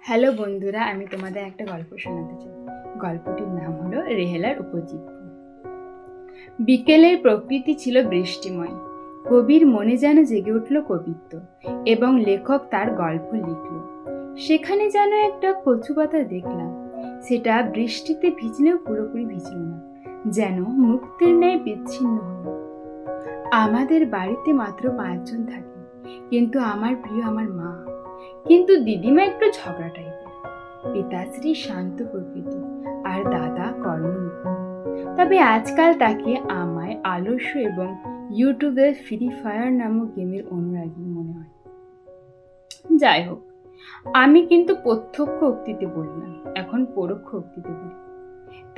Hello বন্ধুরা, আমি তোমাদের একটা গল্প শোনাতে চাই। গল্পটির নাম হলো রেহেলার উপজীব্য। বিকেলের প্রকৃতি ছিল বৃষ্টিময়। কবির মনে যেন জেগে উঠল কবিত্ব এবং লেখক তার গল্প লিখল। সেখানে যেন একটা কচু পাতা দেখলাম, সেটা বৃষ্টিতে ভিজলেও পুরোপুরি ভিজল না, যেন মুক্তের ন্যায় বিচ্ছিন্ন হলো। আমাদের বাড়িতে মাত্র 5 জন থাকে, কিন্তু আমার প্রিয় আমার মা। কিন্তু দিদিমা একটু ঝগড়া টাইপের। পিতাশ্রী শান্ত প্রকৃতি আর দাদা কর্মনিপুণ। তবে আজকাল তাকে আমায় আলস্য এবং ইউটিউবের ফ্রি ফায়ার নামক গেমের অনুরাগী মনে হয়। যাই হোক, আমি কিন্তু প্রত্যক্ষ উক্তিতে বললাম, এখন পরোক্ষ উক্তিতে বলি।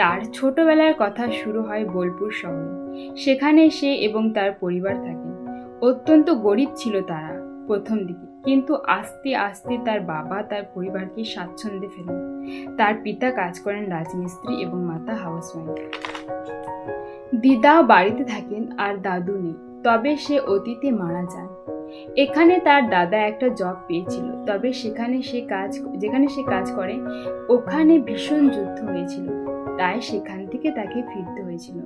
তার ছোটবেলার কথা শুরু হয় বোলপুর শহরে। সেখানে সে এবং তার পরিবার থাকেন। অত্যন্ত গরিব ছিল তারা প্রথম দিকে, কিন্তু আস্তে আস্তে তার বাবা তার পরিবারকে স্বাচ্ছন্দ্যে ফেলেন। তার পিতা কাজ করেন রাজমিস্ত্রি এবং মাতা হাউসওয়াইফ। দিদাও বাড়িতে থাকেন আর দাদু নেই, তবে সে অতীতে মারা যান। এখানে তার দাদা একটা জব পেয়েছিল, তবে যেখানে সে কাজ করে ওখানে ভীষণ যুদ্ধ হয়েছিল, তাই সেখান থেকে তাকে ফিরতে হয়েছিল।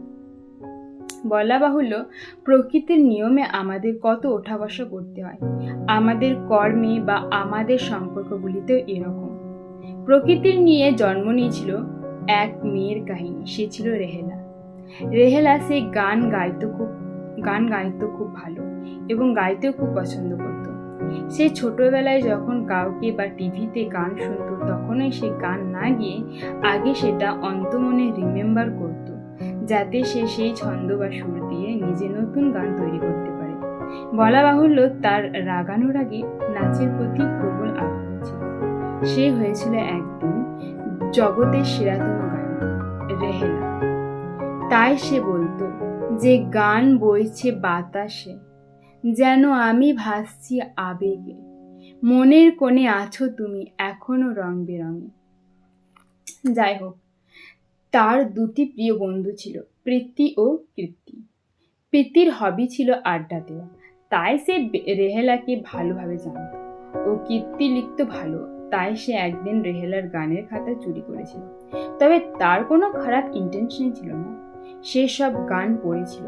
বলা বাহুল্য, প্রকৃতির নিয়মে আমাদের কত ওঠা বসা করতে হয়, আমাদের কর্মে বা আমাদের সম্পর্কগুলিতেও এরকম। প্রকৃতির নিয়ে জন্ম নিয়েছিল এক মেয়ের কাহিনী, সে ছিল রেহেলা। সে গান গাইতো খুব ভালো এবং গাইতেও খুব পছন্দ করত। সে ছোটবেলায় যখন কাউকে বা টিভিতে গান শুনত, তখনই সে গান না গিয়ে আগে সেটা অন্তমনে রিমেম্বার করত, যাতে সে সেই ছন্দ বা সুর দিয়ে নিজে নতুন গান তৈরি করতে পারে। বলা বাহুল্য, তার রাগানোর আগে নাচের প্রতি প্রবল আগ্রহ ছিল। সে হয়েছিল একদিন জগতের সেরাতম গায়ক, রেহেলা। তাই সে বলতো যে গান বইছে বাতাসে, যেন আমি ভাসছি আবেগে, মনের কোণে আছো তুমি এখনো রং বেরঙে। যাই হোক, তার দুটি প্রিয় বন্ধু ছিল, প্রীতি ও কীর্তি। প্রীতির হবি ছিল আড্ডা দেওয়া, তাই সে রেহেলাকে ভালোভাবে জানত। ও কীর্তি লিখত ভালো, তাই সে একদিন রেহেলার গানের খাতা চুরি করেছিল। তবে তার কোনো খারাপ ইন্টেনশন ছিল না, সে সব গান পড়েছিল।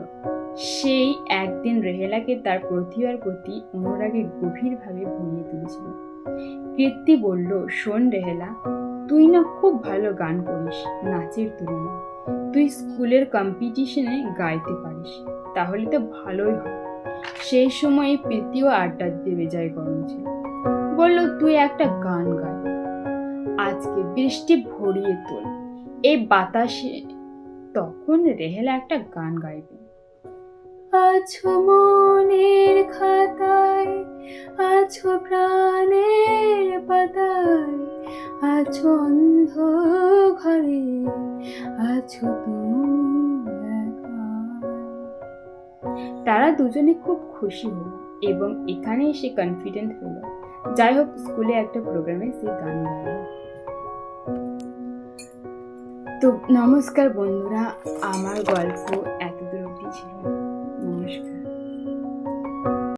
সেই একদিন রেহেলাকে তার প্রতিভার প্রতি অনুরাগে গভীরভাবে ভরিয়ে তুলেছিল। কীর্তি বলল, শোন রেহেলা, তুই না খুব ভালো গান করিস নাচের তুলনায়। তুই স্কুলের কম্পিটিশনে গাইতে পারিস, তাহলে তো ভালোই হয়। সেই সময় প্রীতিও আড্ডা দিয়ে বেজায় গরম ছিল। বলল, তুই একটা গান গাই, আজকে বৃষ্টি ভরিয়ে তোল এই বাতাসে। তখন রেহেলা একটা গান গাইবে। আছো মনের খাতায়, আছো প্রাণের পাতায়, আছো অন্ধ ঘরে, আছো তুমি একা। তারা দুজনে খুব খুশি হল এবং এখানে সে কনফিডেন্ট হলো। যাই হোক, স্কুলে একটা প্রোগ্রামে সে গান গাইল। তো নমস্কার বন্ধুরা, আমার গল্প এতদূর অবধি ছিল।